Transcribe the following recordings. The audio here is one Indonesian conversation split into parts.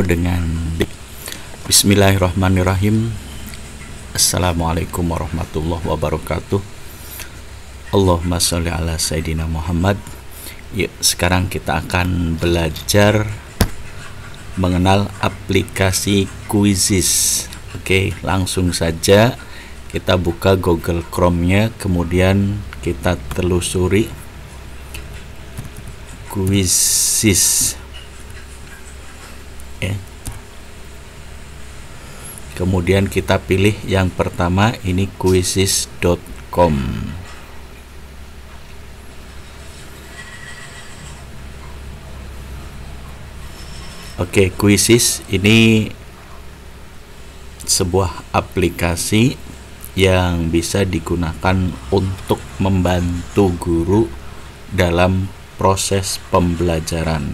dengan Bismillahirrahmanirrahim. Assalamualaikum warahmatullahi wabarakatuh. Allahumma sholli ala Sayyidina Muhammad. Yuk, sekarang kita akan belajar mengenal aplikasi Quizizz. Oke, langsung saja kita buka Google Chrome-nya, kemudian kita telusuri Quizizz. Kemudian kita pilih yang pertama, ini quizizz.com. Oke, Quizizz ini sebuah aplikasi yang bisa digunakan untuk membantu guru dalam proses pembelajaran.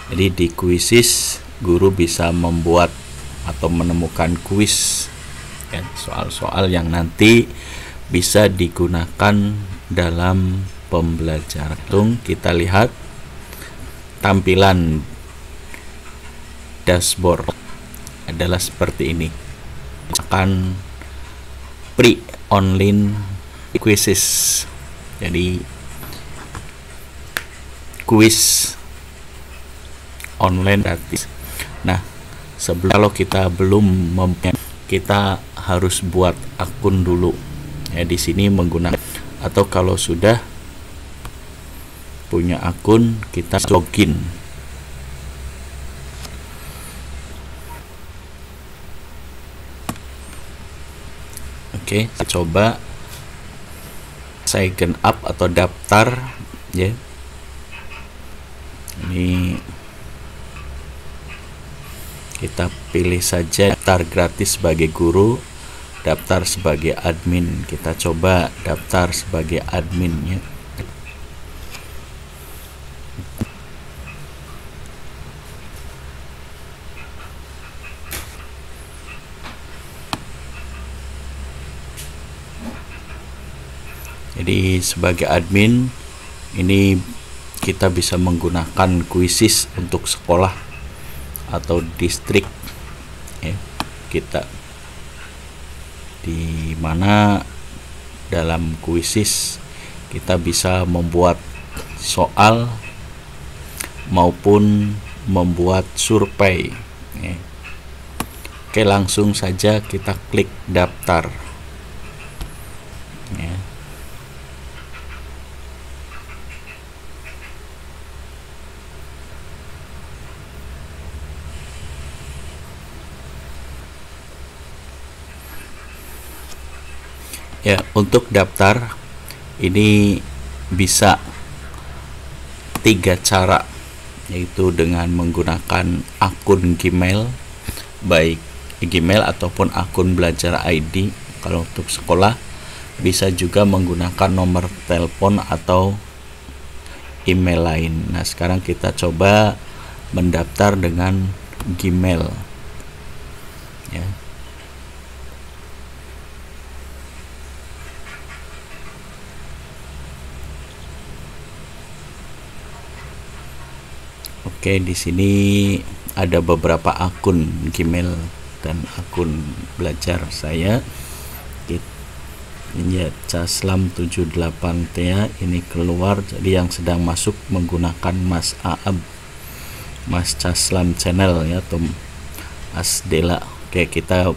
Jadi di Quizizz guru bisa membuat atau menemukan kuis, soal-soal yang nanti bisa digunakan dalam pembelajaran. Kita lihat tampilan dashboard adalah seperti ini. Akan pre-online Quizizz. Jadi kuis online gratis. Nah, kalau kita belum kita harus buat akun dulu. Ya, di sini menggunakan, atau kalau sudah punya akun, kita login. Oke, coba sign up atau daftar, ya. Ini kita pilih saja daftar gratis sebagai guru, daftar sebagai admin. Kita coba daftar sebagai adminnya. Jadi sebagai admin ini kita bisa menggunakan Quizizz untuk sekolah atau distrik, ya. Kita di mana dalam Quizizz kita bisa membuat soal maupun membuat survei, ya. Oke, langsung saja kita klik daftar, ya. Ya, untuk daftar ini bisa 3 cara, yaitu dengan menggunakan akun Gmail, baik Gmail ataupun akun belajar ID. Kalau untuk sekolah bisa juga menggunakan nomor telepon atau email lain. Nah, sekarang kita coba mendaftar dengan Gmail, ya. Oke, di sini ada beberapa akun Gmail dan akun belajar saya. Ini ya, Caslam78TA ini keluar, jadi yang sedang masuk menggunakan Mas Aab, Mas Caslam channel, ya, atau Mas Dela. Oke, kita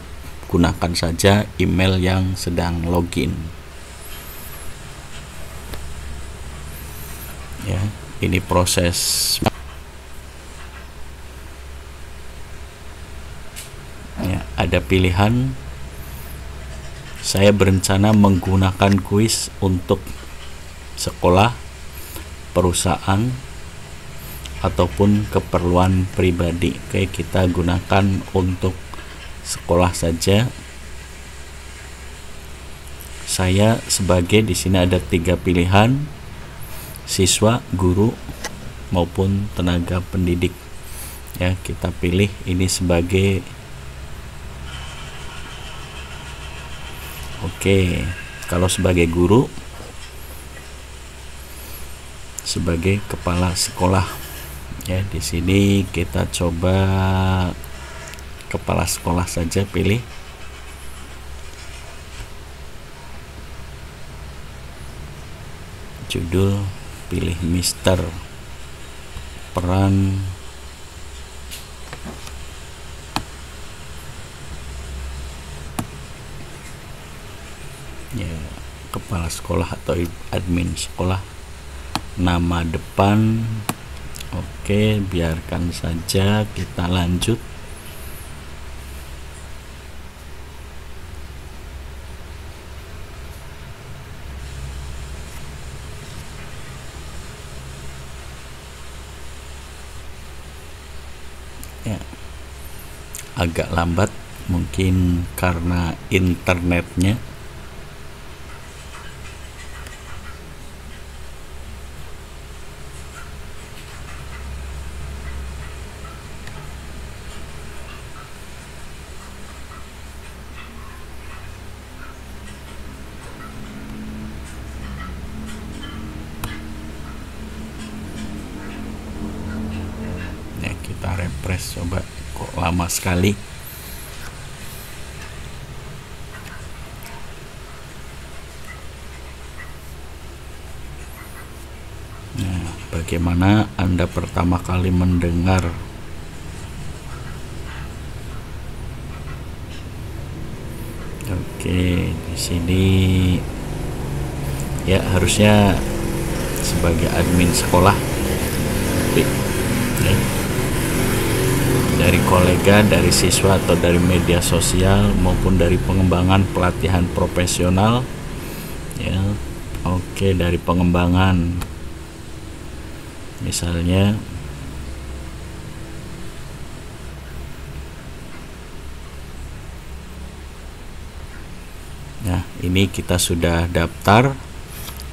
gunakan saja email yang sedang login, ya. Ini proses, ya, ada pilihan. Saya berencana menggunakan kuis untuk sekolah, perusahaan, ataupun keperluan pribadi. Oke, kita gunakan untuk sekolah saja. Saya sebagai, di sini ada 3 pilihan: siswa, guru, maupun tenaga pendidik. Ya, kita pilih ini sebagai Oke, kalau sebagai guru, sebagai kepala sekolah, Ya, di sini kita coba kepala sekolah saja, pilih. Judul, pilih Mister. Peran, ya, kepala sekolah atau admin sekolah. Nama depan, oke, biarkan saja, kita lanjut. Ya, agak lambat mungkin karena internetnya. Ya, kita refresh coba, kok lama sekali. Nah, bagaimana Anda pertama kali mendengar? Oke, di sini ya harusnya sebagai admin sekolah, ya, dari kolega, dari siswa atau dari media sosial maupun dari pengembangan pelatihan profesional, ya. Oke, dari pengembangan misalnya nah, ini kita sudah daftar.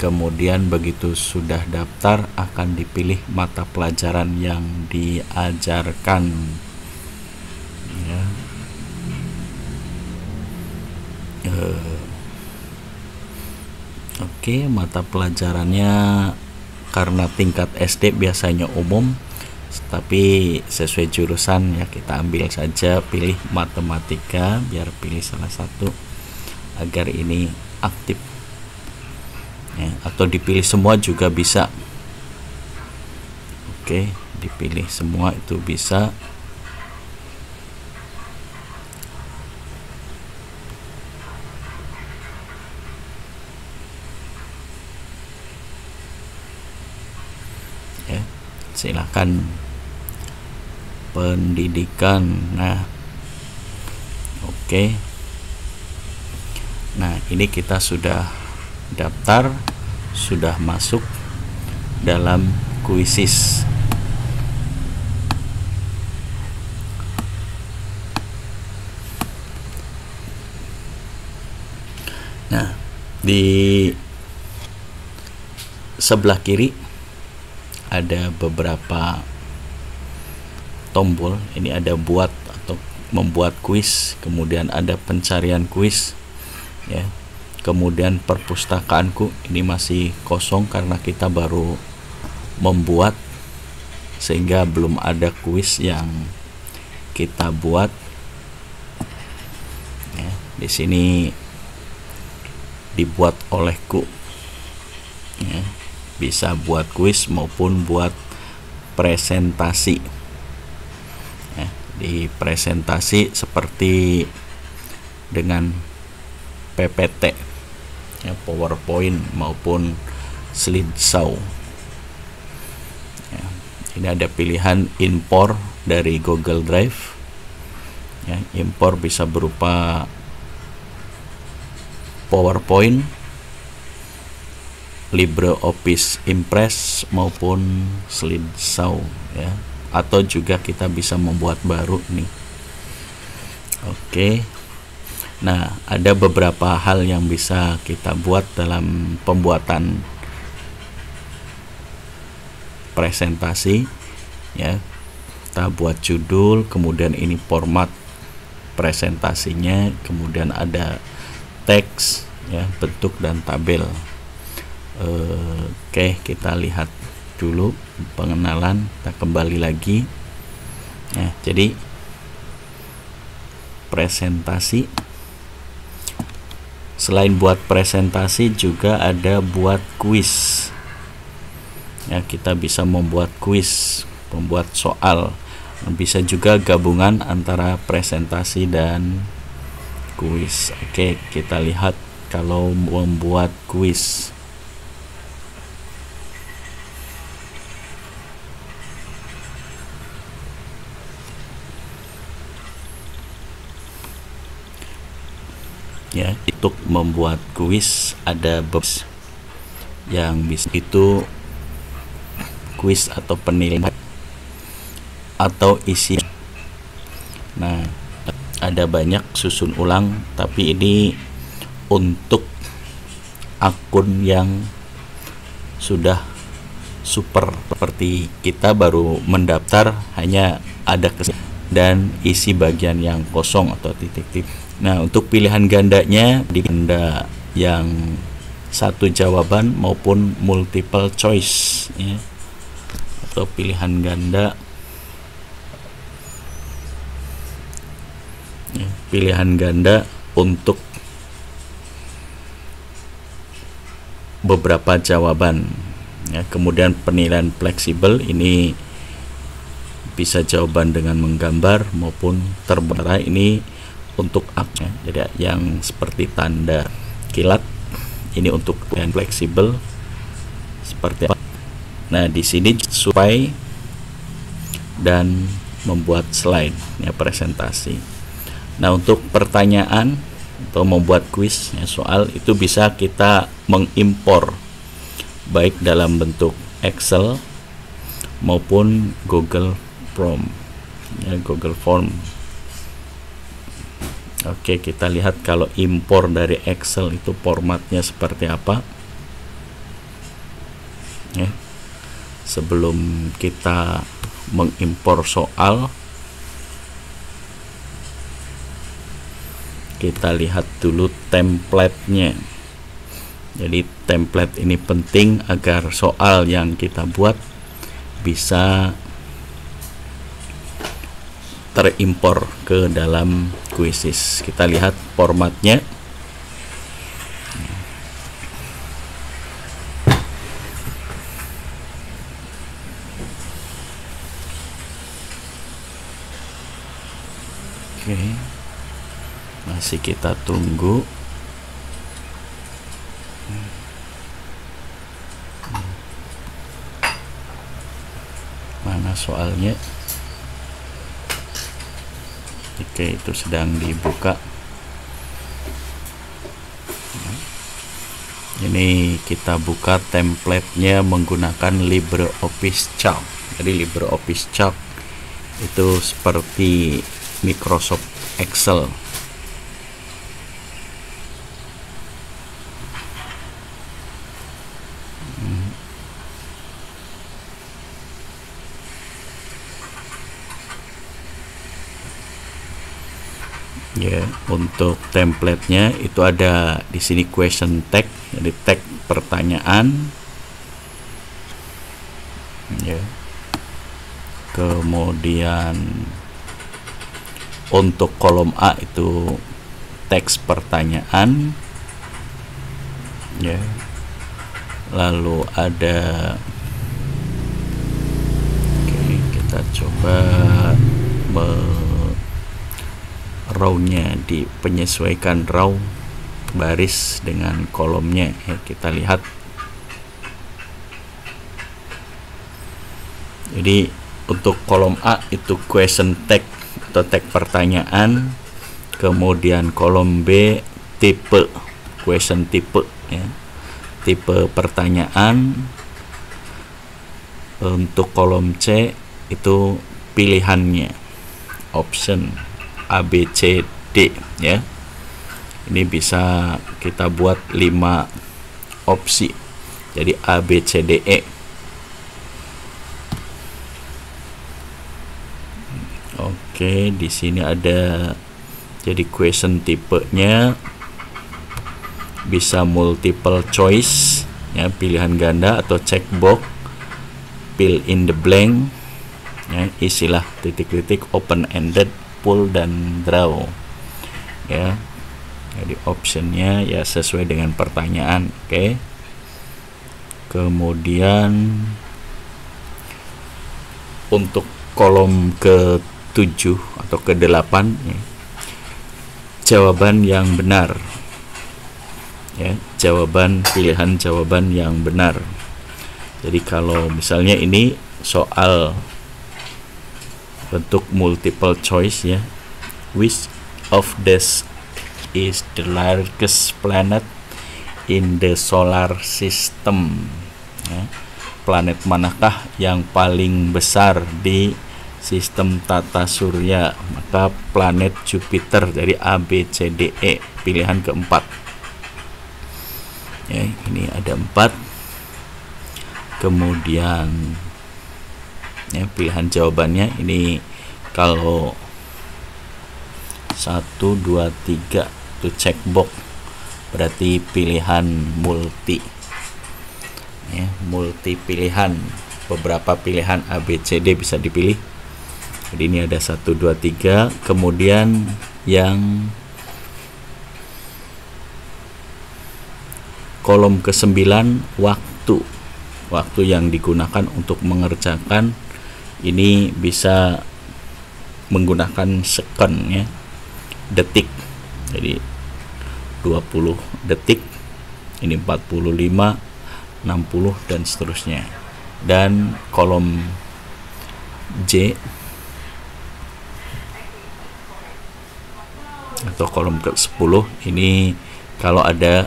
Kemudian begitu sudah daftar akan dipilih mata pelajaran yang diajarkan, ya. Oke, mata pelajarannya karena tingkat SD biasanya umum, tapi sesuai jurusan ya kita ambil saja, pilih matematika, biar pilih salah satu agar ini aktif, ya, atau dipilih semua juga bisa. Oke, dipilih semua itu bisa. Ya, silakan pendidikan. Nah, oke. Nah, ini kita sudah daftar, sudah masuk dalam kuisis. Nah, di sebelah kiri ada beberapa tombol. Ini ada buat atau membuat kuis, kemudian ada pencarian kuis, ya. Kemudian perpustakaanku, ini masih kosong karena kita baru membuat sehingga belum ada kuis yang kita buat, ya. Di sini dibuat olehku, ya. Bisa buat kuis maupun buat presentasi, ya. Di presentasi seperti dengan PPT, ya, PowerPoint maupun slideshow, ya. Ini ada pilihan impor dari Google Drive, ya. Impor bisa berupa PowerPoint, LibreOffice Impress maupun slideshow, ya. Atau juga kita bisa membuat baru nih. Oke. Nah, ada beberapa hal yang bisa kita buat dalam pembuatan presentasi, ya. Kita buat judul, kemudian ini format presentasinya, kemudian ada teks, ya, bentuk dan tabel. Oke, kita lihat dulu pengenalan. Kita kembali lagi. Nah, jadi presentasi, selain buat presentasi juga ada buat kuis. Ya, kita bisa membuat kuis, membuat soal. Bisa juga gabungan antara presentasi dan kuis. Oke, kita lihat kalau membuat kuis. Ya, untuk membuat kuis ada yang bisa itu kuis atau penilaian atau isi. Nah, ada banyak susun ulang, tapi ini untuk akun yang sudah super, seperti kita baru mendaftar, hanya ada dan isi bagian yang kosong atau titik-titik. Nah, untuk pilihan gandanya di ganda yang satu jawaban maupun multiple choice, ya, atau pilihan ganda. Ya, pilihan ganda untuk beberapa jawaban. Ya, kemudian penilaian fleksibel ini bisa jawaban dengan menggambar maupun terbelah. Ini untuk apnya, jadi yang seperti tanda kilat ini untuk yang fleksibel seperti apa. Nah, di sini supaya dan membuat slide, ya, presentasi. Nah, untuk pertanyaan atau membuat kuis, ya, soal itu bisa kita mengimpor baik dalam bentuk Excel maupun Google Form, ya, Google Form. Oke, kita lihat kalau impor dari Excel itu formatnya seperti apa. Ya, sebelum kita mengimpor soal, kita lihat dulu template-nya. Jadi template ini penting agar soal yang kita buat bisa terimpor ke dalam Quizzes. Kita lihat formatnya. Oke, masih kita tunggu. Mana soalnya? Oke, itu sedang dibuka. Ini kita buka templatenya menggunakan LibreOffice Calc. Jadi LibreOffice Calc itu seperti Microsoft Excel. Ya, untuk templatenya itu ada di sini question tag, jadi tag pertanyaan. Ya. Kemudian untuk kolom A itu teks pertanyaan. Ya. Lalu ada, oke, kita coba row-nya di penyesuaikan row baris dengan kolomnya, ya, kita lihat. Jadi untuk kolom A itu question tag atau tag pertanyaan, kemudian kolom B tipe question tipe, ya, tipe pertanyaan. Untuk kolom C itu pilihannya, option A, B, C, D, ya. Ini bisa kita buat 5 opsi. Jadi A, B, C, D, E. Oke, di sini ada jadi question tipenya bisa multiple choice, ya, pilihan ganda atau checkbox, fill in the blank, ya, isilah titik-titik, open ended, pull dan draw, ya. Jadi optionnya ya sesuai dengan pertanyaan. Oke. Kemudian untuk kolom ke-7 atau ke-8, ya, jawaban yang benar, ya, pilihan jawaban yang benar. Jadi kalau misalnya ini soal bentuk multiple choice, ya, which of these is the largest planet in the solar system, ya, planet manakah yang paling besar di sistem tata surya? Maka planet Jupiter dari A, B, C, D, E, pilihan keempat, ya. Ini ada 4. Kemudian, ya, pilihan jawabannya ini kalau 1, 2, 3 itu check box, berarti pilihan multi, ya, multi pilihan, beberapa pilihan A, B, C, D bisa dipilih. Jadi ini ada 1, 2, 3. Kemudian yang kolom ke-9, waktu yang digunakan untuk mengerjakan ini bisa menggunakan second, ya, detik. Jadi 20 detik, ini 45, 60 dan seterusnya. Dan kolom J atau kolom ke-10 ini kalau ada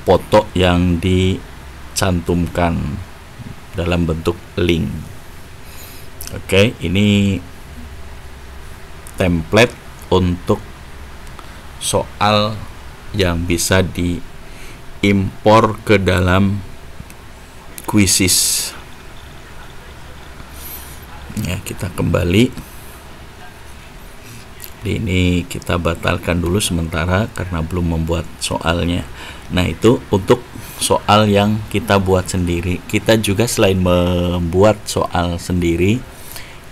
foto yang dicantumkan dalam bentuk link. Oke, ini template untuk soal yang bisa diimpor ke dalam kuisis. Ya, kita kembali. Ini kita batalkan dulu sementara karena belum membuat soalnya. Nah, itu untuk soal yang kita buat sendiri. Kita juga selain membuat soal sendiri,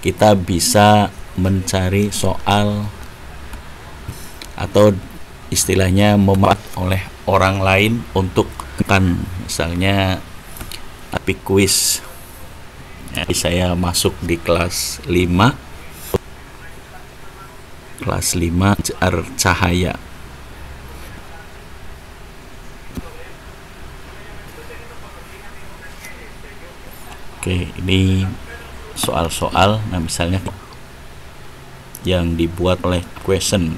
kita bisa mencari soal atau istilahnya membuat oleh orang lain untuk kan, misalnya epic quiz. Ya, saya masuk di kelas 5 cahaya. Oke, ini soal-soal, nah misalnya yang dibuat oleh question.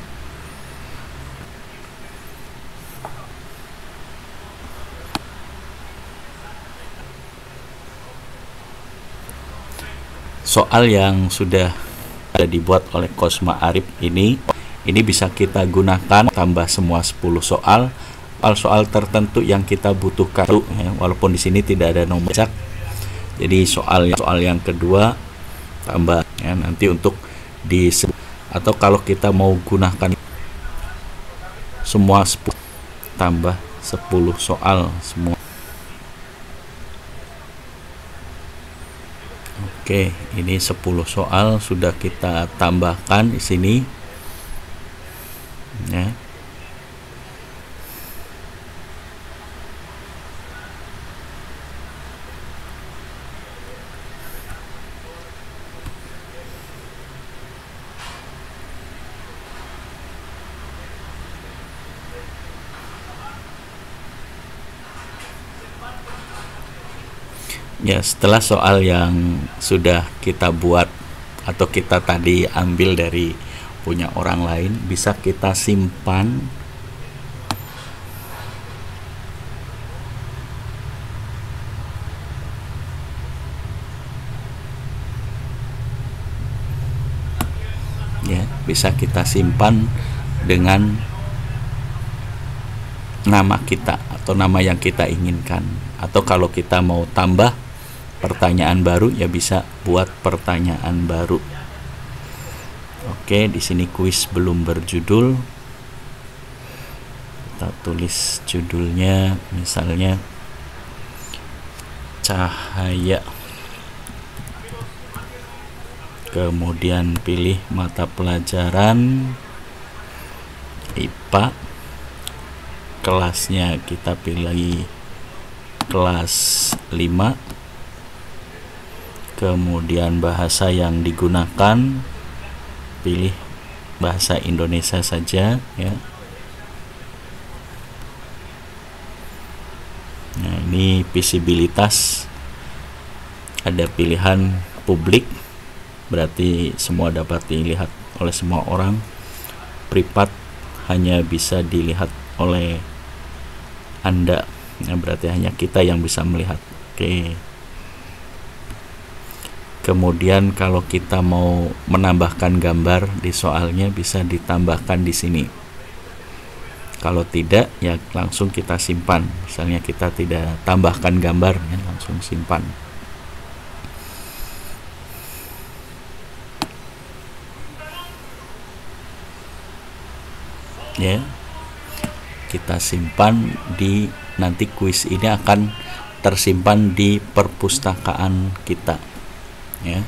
Soal yang sudah dibuat oleh Kosma Arif ini bisa kita gunakan tambah semua 10 soal tertentu yang kita butuhkan, ya, walaupun di sini tidak ada nomor cak. Jadi soal yang kedua tambah, ya, nanti untuk atau kalau kita mau gunakan semua 10 tambah 10 soal semua. Oke, ini 10 soal sudah kita tambahkan di sini, ya. Ya, setelah soal yang sudah kita buat atau kita tadi ambil dari punya orang lain, bisa kita simpan. Ya, bisa kita simpan dengan nama kita atau nama yang kita inginkan. Atau kalau kita mau tambah pertanyaan baru, ya bisa buat pertanyaan baru. Oke, di sini kuis belum berjudul. Kita tulis judulnya misalnya cahaya. kemudian pilih mata pelajaran IPA, kelasnya kita pilih kelas 5, kemudian bahasa yang digunakan pilih bahasa Indonesia saja ya. Nah, ini visibilitas, ada pilihan publik, berarti semua dapat dilihat oleh semua orang. Privat hanya bisa dilihat oleh Anda, ya, berarti hanya kita yang bisa melihat. Oke. Kemudian kalau kita mau menambahkan gambar di soalnya bisa ditambahkan di sini. Kalau tidak ya langsung kita simpan. Misalnya kita tidak tambahkan gambar ya, langsung simpan. Ya. Kita simpan di, nanti kuis ini akan tersimpan di perpustakaan kita ya.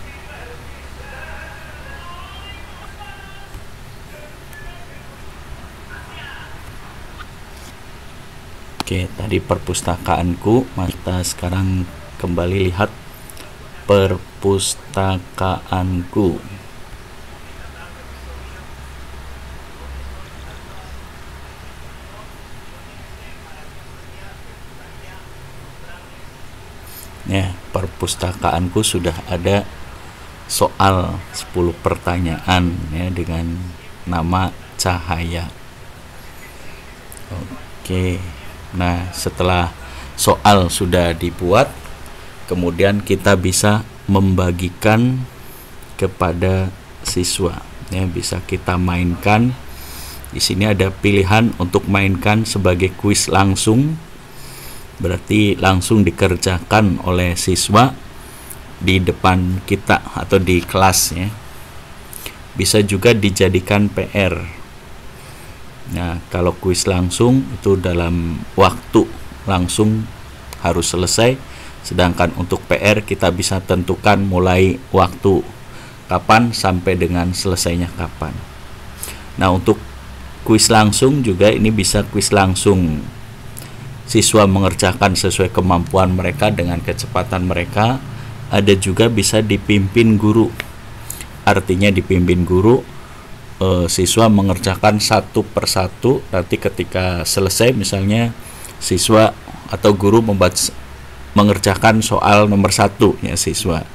Oke, tadi perpustakaanku. Kita sekarang kembali lihat perpustakaanku. Ya, perpustakaanku sudah ada soal 10 pertanyaan ya dengan nama cahaya. Oke. Nah, setelah soal sudah dibuat, kemudian kita bisa membagikan kepada siswa. Ya, bisa kita mainkan. Di sini ada pilihan untuk mainkan sebagai kuis langsung. Berarti langsung dikerjakan oleh siswa di depan kita atau di kelas ya. Bisa juga dijadikan PR. Nah, kalau kuis langsung itu dalam waktu langsung harus selesai, sedangkan untuk PR kita bisa tentukan mulai waktu kapan sampai dengan selesainya kapan. Nah, untuk kuis langsung juga ini bisa kuis langsung. Siswa mengerjakan sesuai kemampuan mereka dengan kecepatan mereka. Ada juga bisa dipimpin guru. Artinya dipimpin guru, siswa mengerjakan satu persatu. Nanti ketika selesai misalnya siswa atau guru mengerjakan soal nomor 1 ya, siswa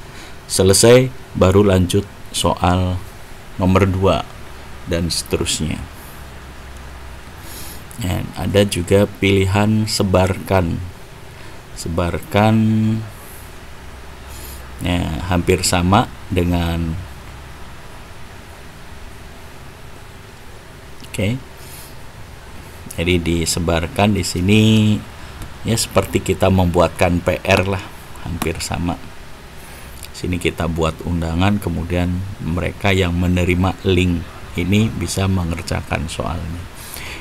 selesai baru lanjut soal nomor 2 dan seterusnya. Ya, ada juga pilihan sebarkan ya, hampir sama dengan oke. Jadi disebarkan di sini ya seperti kita membuatkan PR lah, hampir sama. Sini kita buat undangan, kemudian mereka yang menerima link ini bisa mengerjakan soalnya.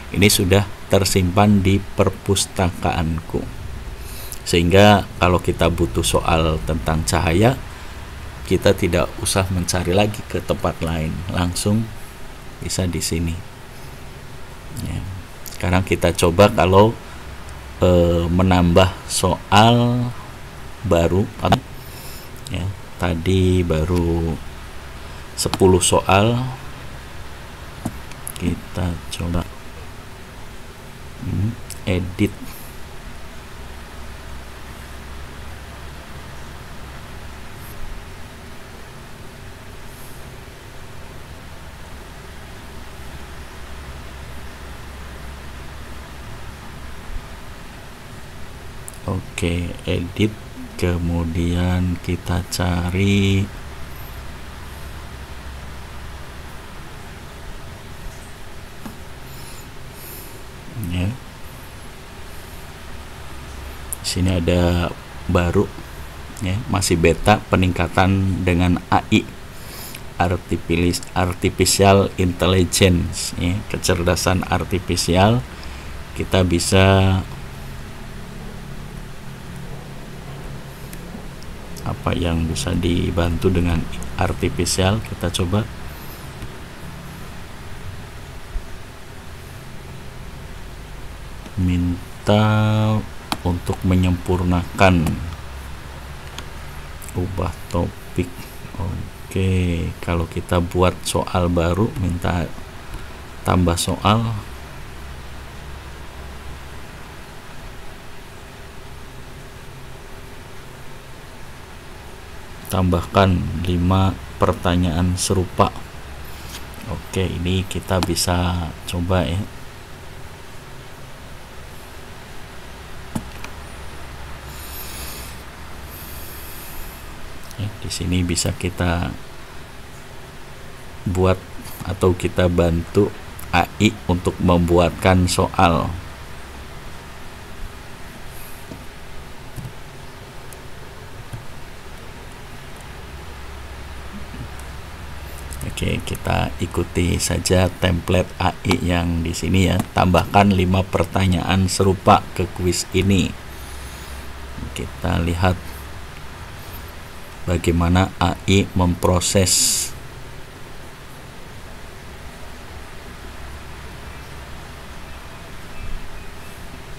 Ini sudah tersimpan di perpustakaanku. Sehingga kalau kita butuh soal tentang cahaya, kita tidak usah mencari lagi ke tempat lain, langsung bisa di sini. Ya. Sekarang kita coba kalau menambah soal baru ya, tadi baru 10 soal, kita coba edit. Oke, edit, kemudian kita cari ya. Sini ada baru ya, masih beta, peningkatan dengan AI, artificial intelligence ya, kecerdasan artifisial. Kita bisa apa yang bisa dibantu dengan artifisial. Kita coba. Minta untuk menyempurnakan, ubah topik. Oke, kalau kita buat soal baru, minta tambah soal. Tambahkan 5 pertanyaan serupa. Oke, ini kita bisa coba ya. Di sini bisa kita buat atau kita bantu AI untuk membuatkan soal. Oke, kita ikuti saja template AI yang di sini ya. Tambahkan 5 pertanyaan serupa ke kuis ini. Kita lihat bagaimana AI memproses.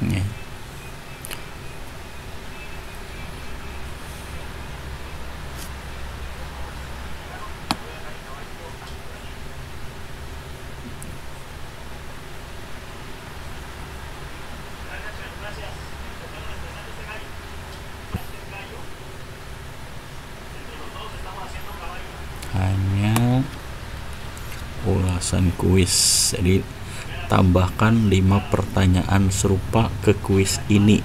Ya. Hanya ulasan kuis, jadi tambahkan 5 pertanyaan serupa ke kuis ini,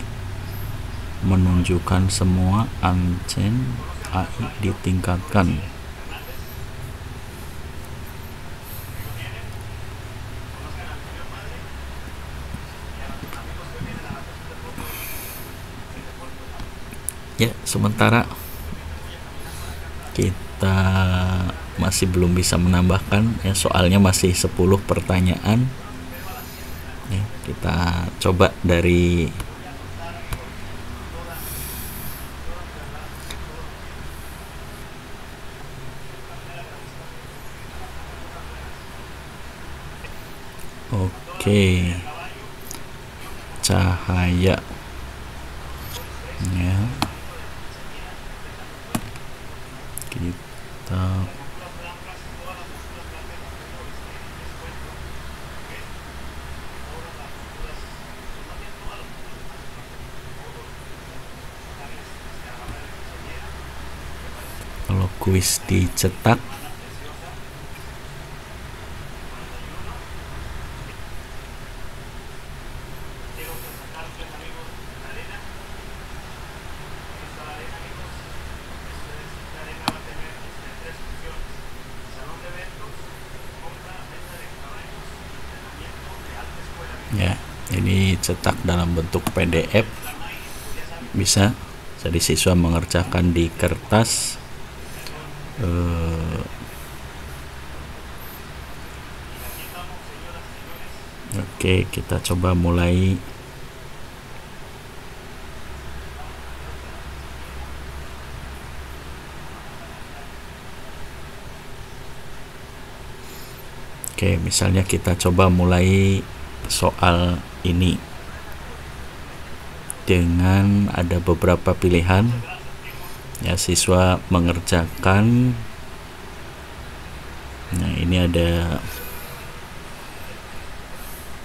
menunjukkan semua Anchen AI ditingkatkan. Ya, sementara kita masih belum bisa menambahkan ya, soalnya masih 10 pertanyaan ya. Kita coba dari cahaya ya. Kita kalau kuis dicetak ya, ini cetak dalam bentuk PDF bisa, jadi siswa mengerjakan di kertas. Oke, kita coba mulai. Oke, misalnya kita coba mulai soal ini dengan ada beberapa pilihan ya, siswa mengerjakan. Nah, ini ada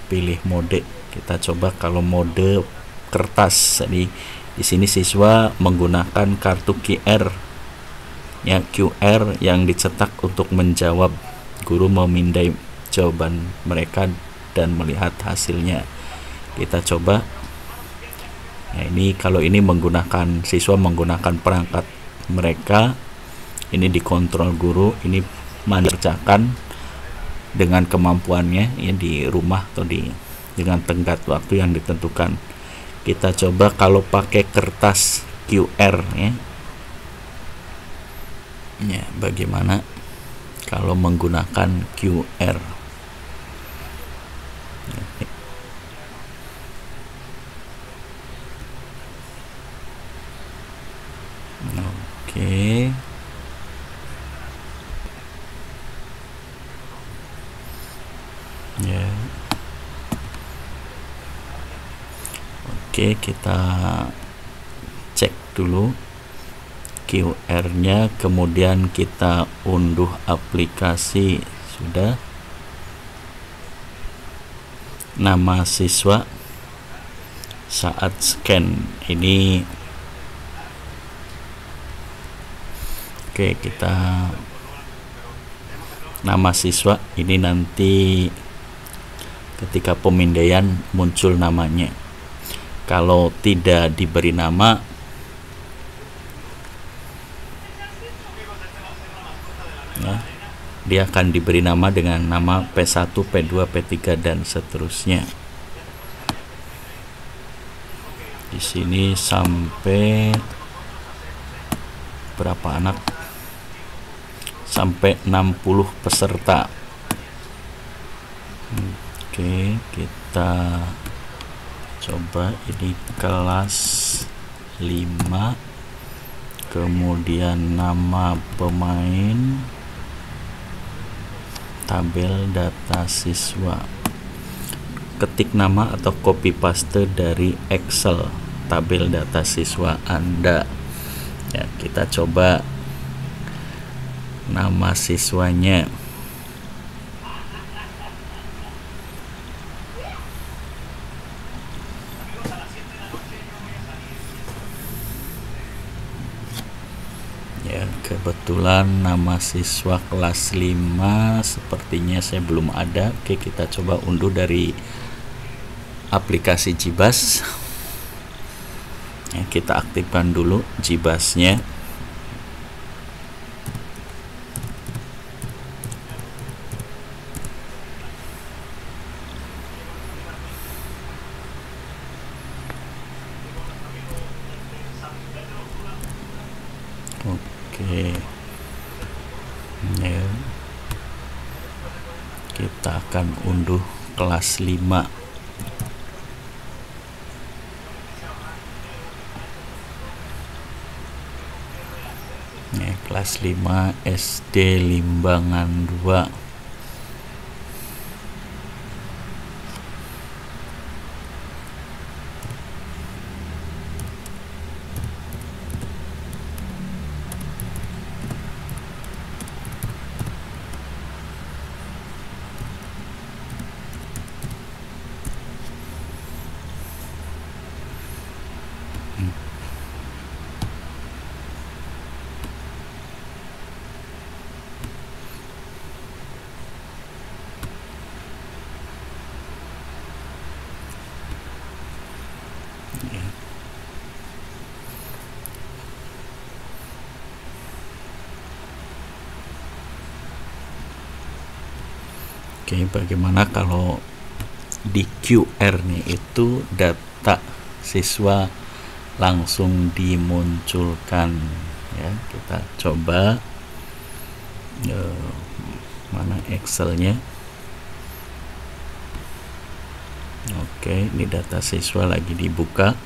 pilih mode. Kita coba kalau mode kertas. Jadi di sini siswa menggunakan kartu QR ya, QR yang dicetak untuk menjawab. Guru memindai jawaban mereka dan melihat hasilnya. Kita coba. Nah, ini kalau ini menggunakan siswa menggunakan perangkat mereka, ini dikontrol guru, ini mengerjakan dengan kemampuannya ya, di rumah atau dengan tenggat waktu yang ditentukan. Kita coba kalau pakai kertas QR ya. Ya, bagaimana kalau menggunakan QR? Oke. ya. Oke, kita cek dulu QR-nya, kemudian kita unduh aplikasi. Sudah. Nama siswa saat scan ini. Oke, kita nama siswa ini nanti ketika pemindaian muncul namanya. Kalau tidak diberi nama, ya, dia akan diberi nama dengan nama P1, P2, P3 dan seterusnya. Di sini sampai berapa anak? Sampai 60 peserta. Oke, kita coba ini kelas 5, kemudian nama pemain, tabel data siswa. Ketik nama atau copy paste dari Excel tabel data siswa Anda. Ya, kita coba nama siswanya. Ya, kebetulan nama siswa kelas 5 sepertinya saya belum ada. Oke, kita coba unduh dari aplikasi Jibas. Ya, kita aktifkan dulu Jibasnya. Oke, ya, kita akan unduh kelas 5. Ya, kelas 5 SD Limbangan 2. Oke, bagaimana kalau di QR nih itu data siswa langsung dimunculkan, ya. Kita coba mana Excelnya. Oke, ini data siswa lagi dibuka.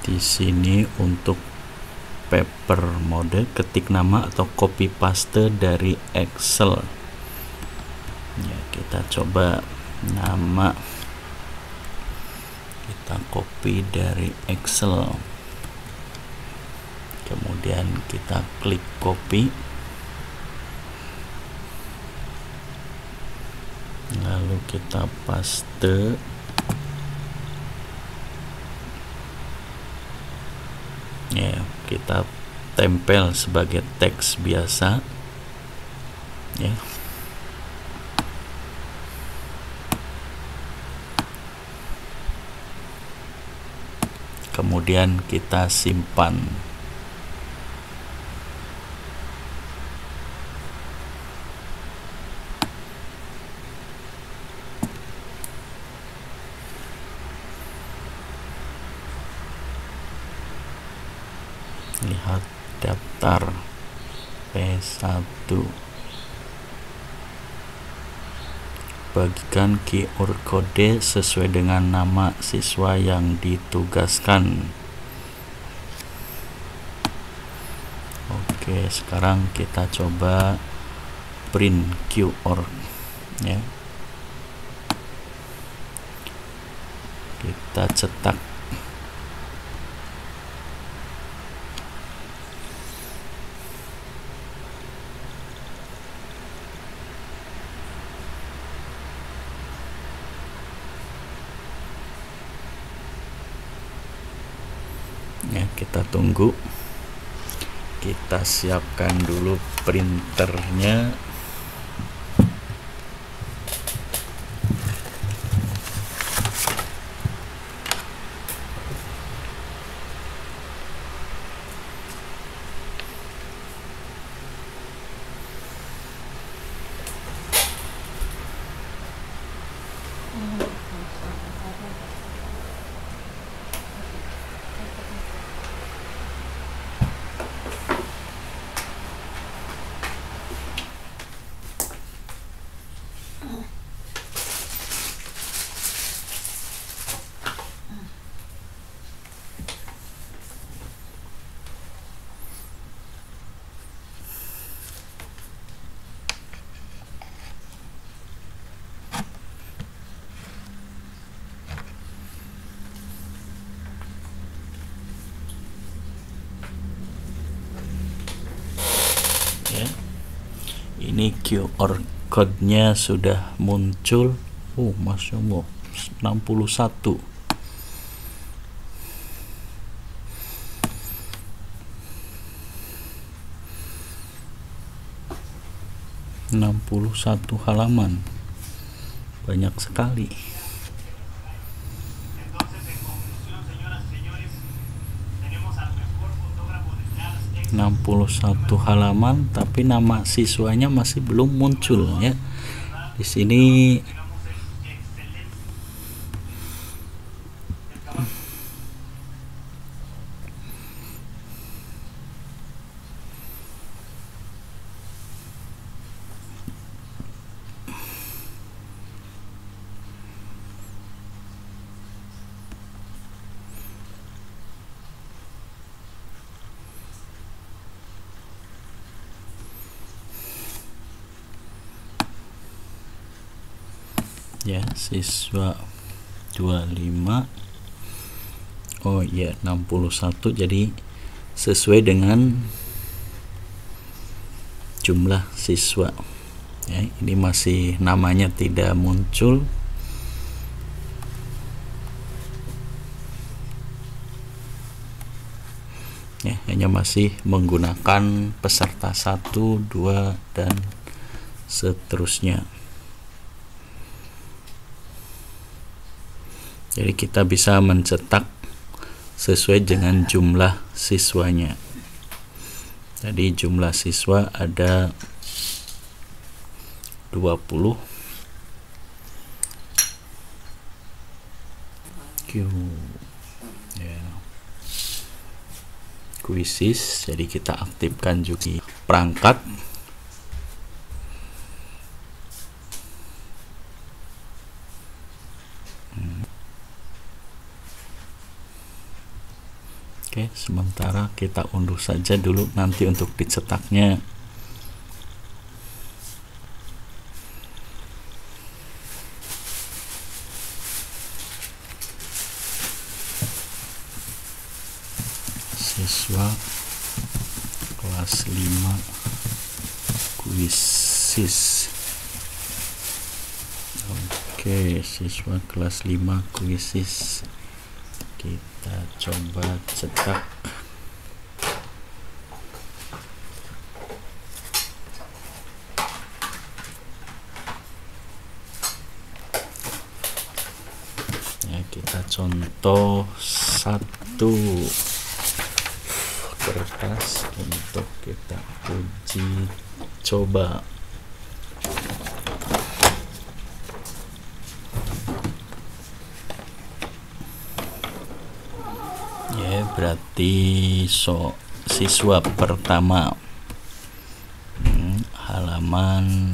Di sini untuk paper mode, ketik nama atau copy paste dari Excel. Ya, kita coba nama, kita copy dari Excel, kemudian kita klik copy, lalu kita paste. Ya, kita tempel sebagai teks biasa, ya. Kemudian kita simpan. Lihat daftar P1. bagikan QR kode sesuai dengan nama siswa yang ditugaskan. Oke, sekarang kita coba print QR ya. Kita cetak. Ya, kita tunggu. Kita siapkan dulu printernya. Ya, ini QR code-nya sudah muncul. Masya Allah, 61. Halaman, banyak sekali. 61 halaman, tapi nama siswanya masih belum muncul ya. Di sini ya, siswa 25. Oh iya, 61. Jadi sesuai dengan jumlah siswa ya. Ini masih namanya tidak muncul ya, hanya masih menggunakan peserta 1, 2 dan seterusnya. Jadi kita bisa mencetak sesuai dengan jumlah siswanya. Jadi jumlah siswa ada 20. Ya. Quizzes, jadi kita aktifkan juga perangkat. Oke, sementara kita unduh saja dulu, nanti untuk dicetaknya. Siswa kelas 5 quizzes. Oke, siswa kelas 5 quizzes. Kita coba cetak. Ya, kita contoh satu kertas untuk kita uji coba. Ya, berarti siswa pertama halaman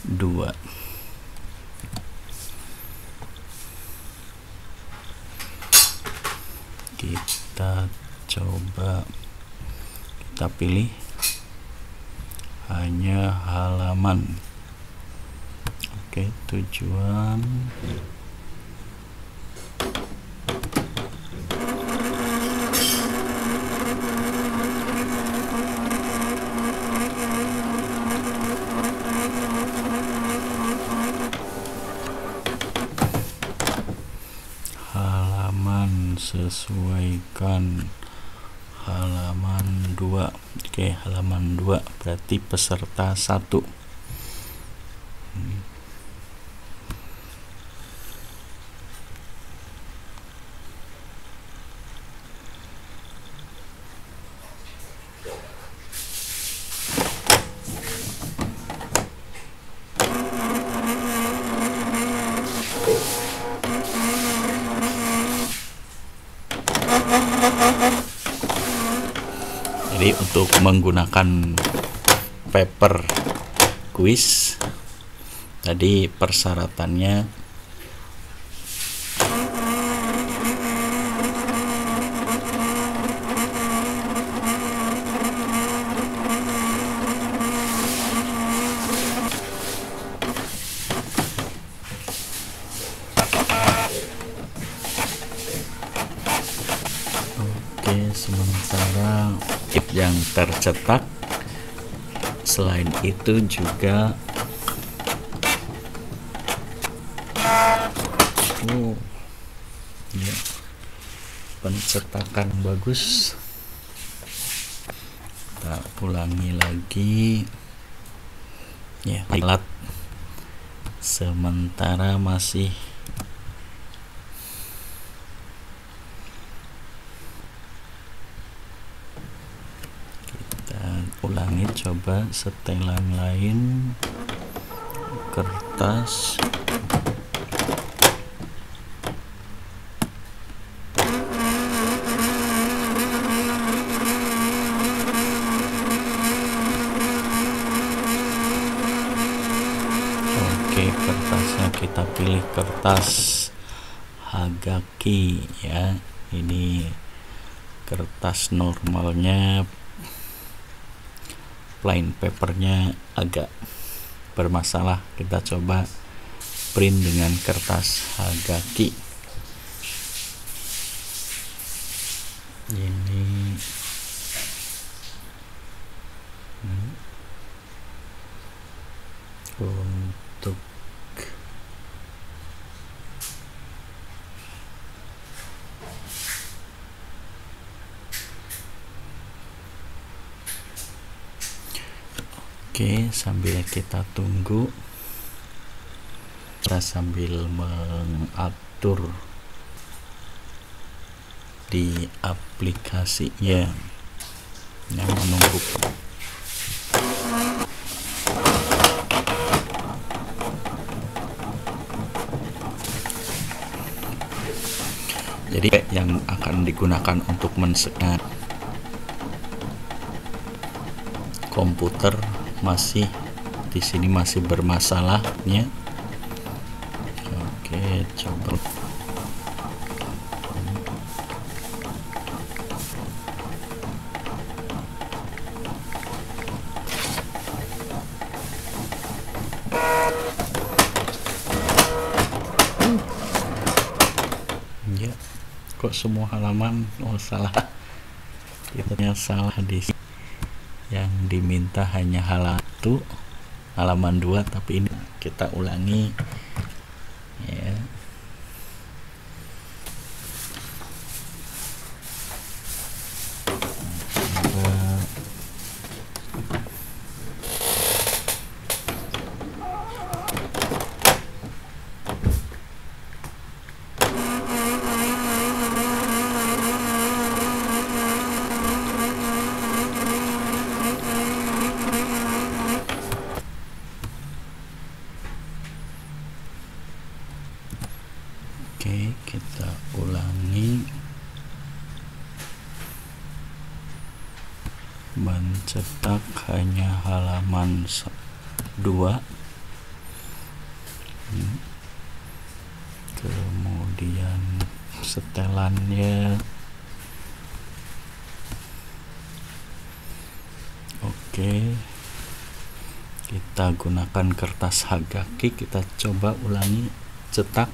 2. Kita coba, kita pilih hanya halaman. Oke, tujuan halaman, sesuaikan halaman 2. Oke, halaman 2 berarti peserta 1. Jadi untuk menggunakan paper quiz tadi persyaratannya sementara yang tercetak. Selain itu juga ya, pencetakan bagus. Kita ulangi lagi ya, alat sementara masih ulangi, coba setelan lain, kertas, oke, kertasnya kita pilih kertas Hagaki ya. Ini kertas normalnya, plain papernya agak bermasalah. Kita coba print dengan kertas Hagaki. Ini untuk oke, sambil kita tunggu, kita sambil mengatur di aplikasinya yang menunggu. Jadi yang akan digunakan untuk men-scan komputer masih di sini masih bermasalahnya. Oke, coba ya, kok semua halaman salah. Kita salah di sini. Yang diminta hanya halaman 2, tapi ini kita ulangi ya. Oke, kita ulangi. Mencetak hanya halaman 2. kemudian setelannya. Oke, kita gunakan kertas Hagaki, kita coba ulangi cetak.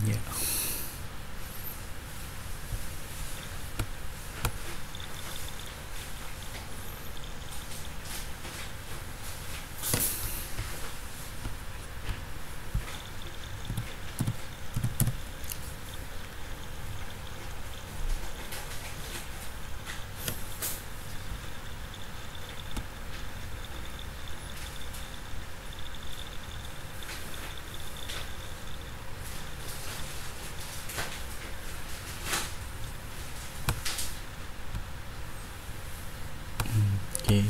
Ya. Oke.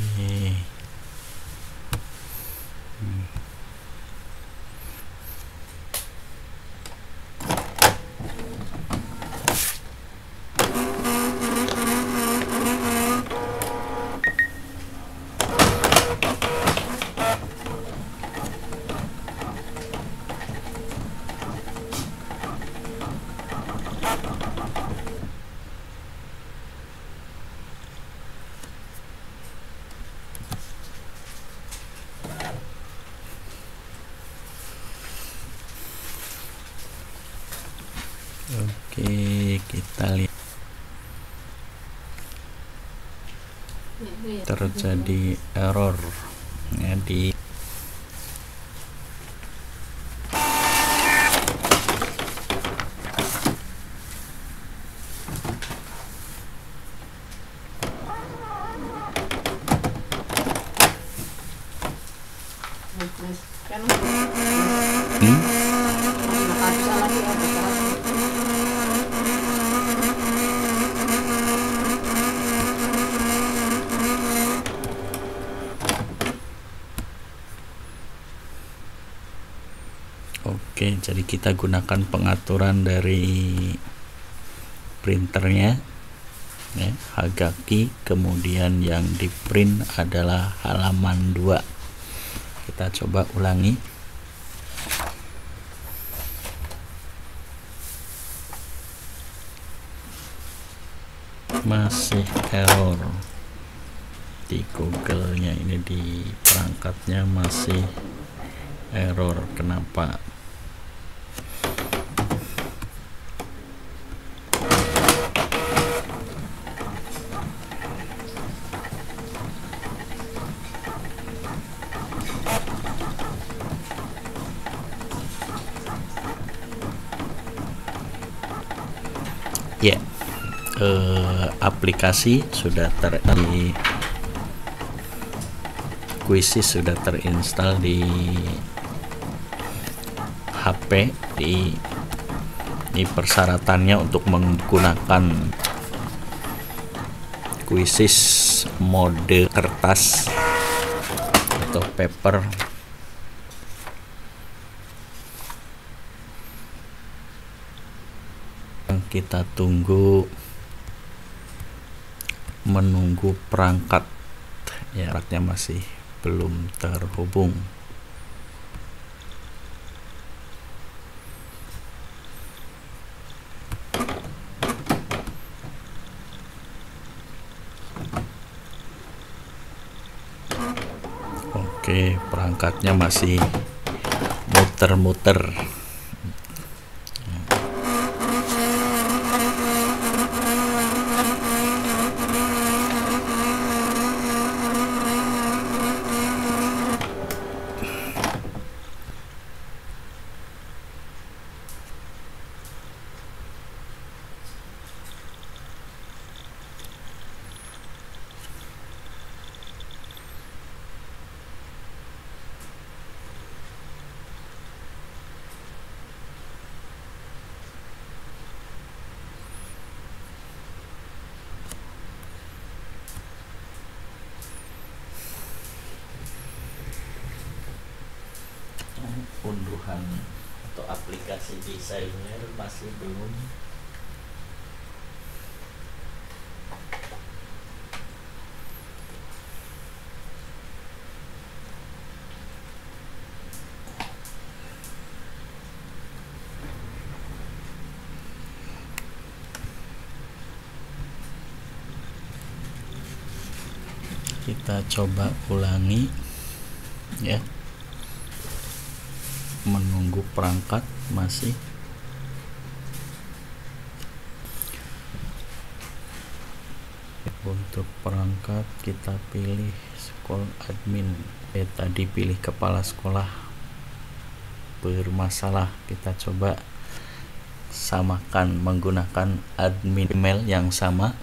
Oke, kita lihat terjadi error ya di Oke, jadi kita gunakan pengaturan dari printernya ya, Hagaki, kemudian yang di print adalah halaman 2. Kita coba ulangi. Masih error di Google-nya, ini di perangkatnya masih error. Kenapa? Ya, aplikasi sudah di Quizzes sudah terinstall di HP. Ini persyaratannya untuk menggunakan Quizzes mode kertas atau paper. Kita tunggu, menunggu perangkat ya, perangkatnya masih belum terhubung. Oke, perangkatnya masih muter-muter. kebutuhan atau aplikasi di seluler masih belum. Kita coba ulangi ya, menunggu perangkat masih. Untuk perangkat kita pilih sekolah admin. Tadi pilih kepala sekolah bermasalah, kita coba samakan menggunakan admin email yang sama.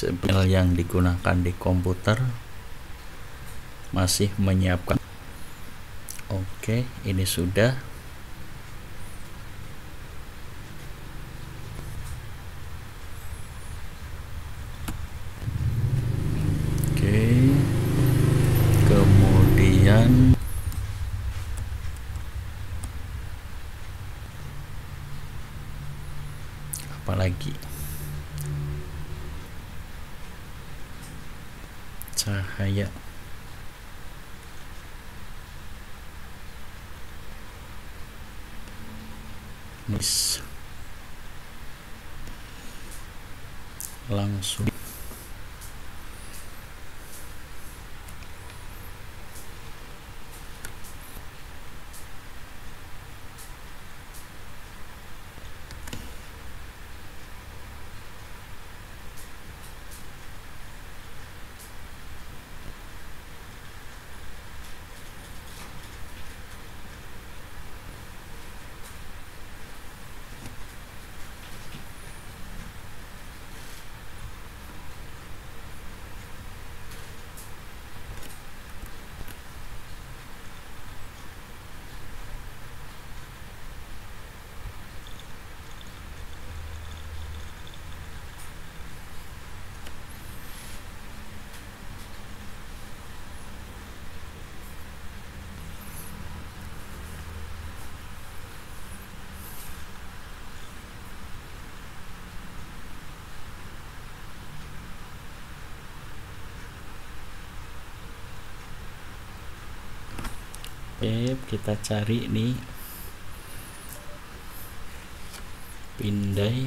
Email yang digunakan di komputer masih menyiapkan. Oke, ini sudah. Oke, kemudian apalagi? Cahaya. Langsung kita cari nih pindai.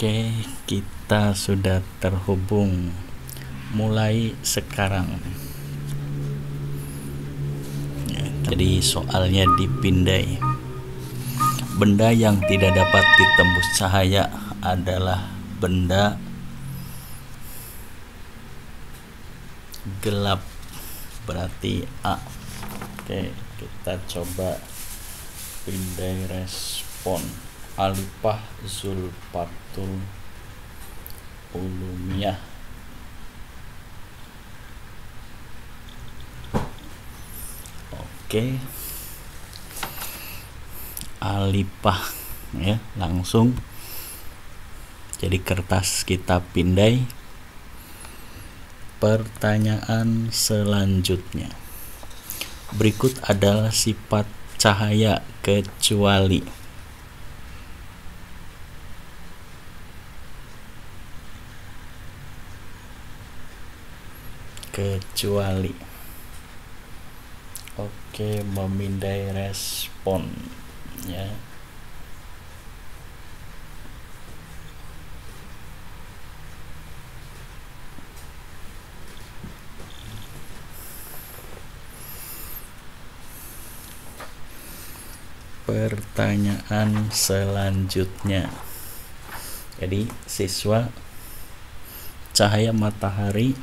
Oke, kita sudah terhubung mulai sekarang ya, jadi soalnya dipindai. Benda yang tidak dapat ditembus cahaya adalah benda gelap, berarti A. Oke, kita coba pindai respon. Alifah Zulfatul Ulumiyah. Oke, Alifah ya, langsung jadi kertas kita pindai. Pertanyaan selanjutnya, berikut adalah sifat cahaya kecuali. Oke, memindai respon ya. pertanyaan selanjutnya. Jadi siswa, cahaya matahari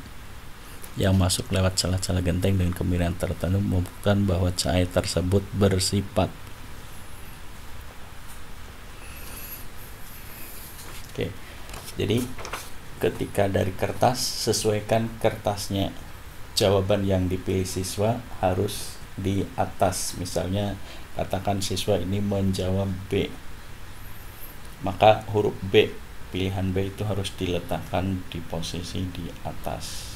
yang masuk lewat celah-celah genteng dengan kemiringan tertentu membuktikan bahwa cahaya tersebut bersifat. Oke, jadi ketika dari kertas, sesuaikan kertasnya. Jawaban yang dipilih siswa harus di atas. Misalnya katakan siswa ini menjawab B, maka huruf B, pilihan B itu harus diletakkan di posisi di atas.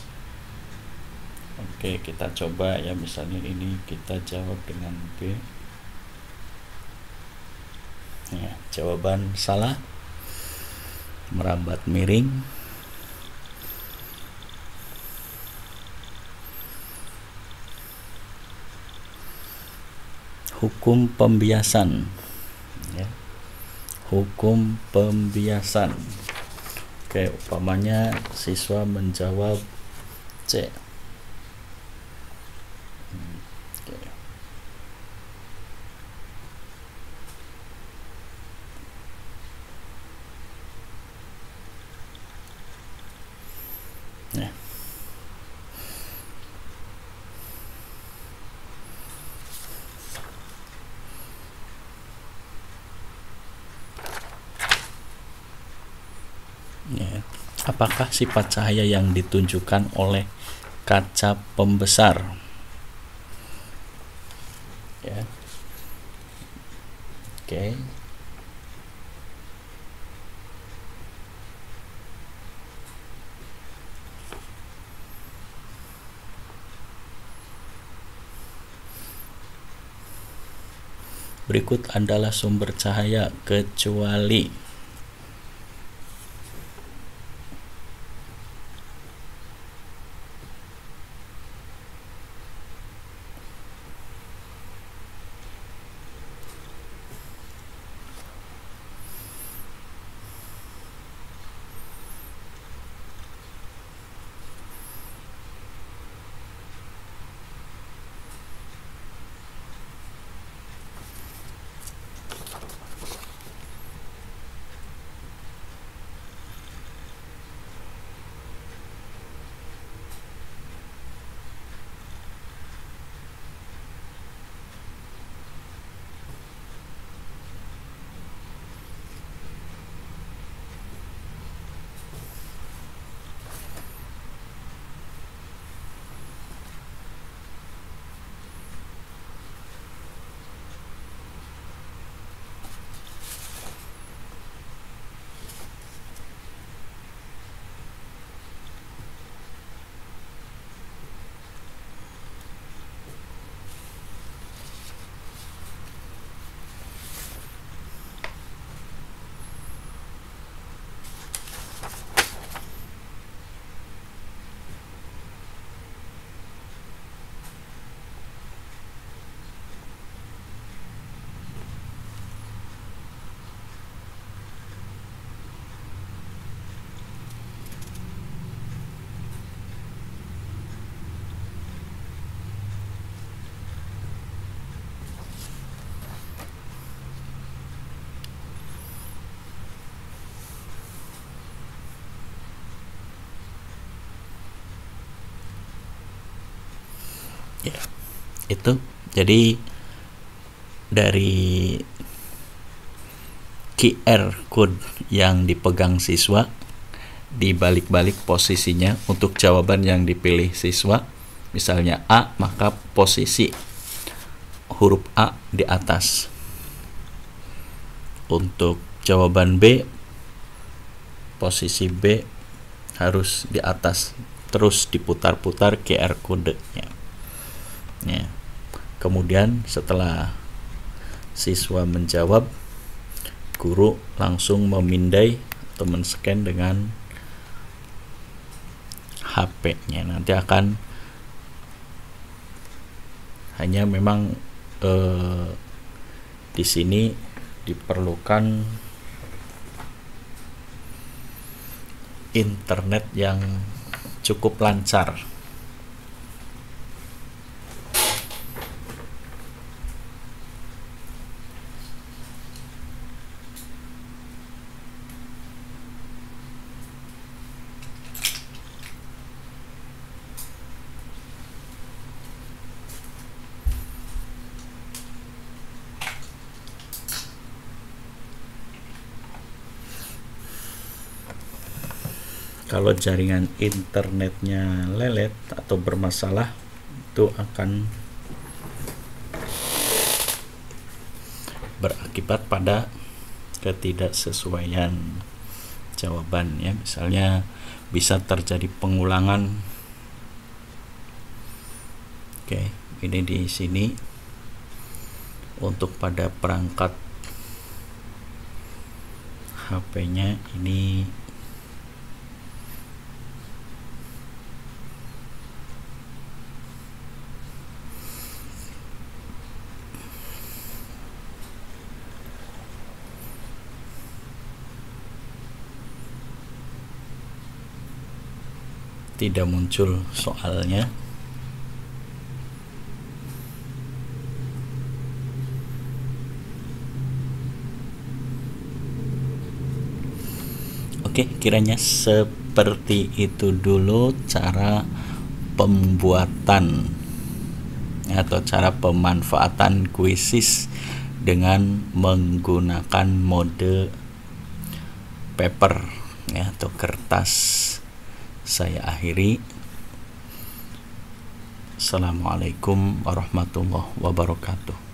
Oke, kita coba ya, misalnya ini kita jawab dengan B. Ya, jawaban salah, merambat miring. Hukum pembiasan, ya. Hukum pembiasan. Oke, umpamanya siswa menjawab C. Oke. Ya. Ya. Apakah sifat cahaya yang ditunjukkan oleh kaca pembesar? Ya. Oke. Berikut adalah sumber cahaya kecuali ya, itu. Jadi dari QR code yang dipegang siswa dibalik-balik posisinya untuk jawaban yang dipilih siswa. Misalnya A, maka posisi huruf A di atas. Untuk jawaban B, posisi B harus di atas. Terus diputar-putar QR code-nya. Ya. Kemudian setelah siswa menjawab, guru langsung memindai atau men-scan dengan HP-nya. Nanti akan hanya memang di sini diperlukan internet yang cukup lancar. Kalau jaringan internetnya lelet atau bermasalah, itu akan berakibat pada ketidaksesuaian jawaban ya. Misalnya bisa terjadi pengulangan. Oke, ini di sini untuk pada perangkat HP-nya ini tidak muncul soalnya. Oke, kiranya seperti itu dulu cara pembuatan atau cara pemanfaatan Quizzes dengan menggunakan mode paper ya, atau kertas. Saya akhiri. Assalamualaikum warahmatullahi wabarakatuh.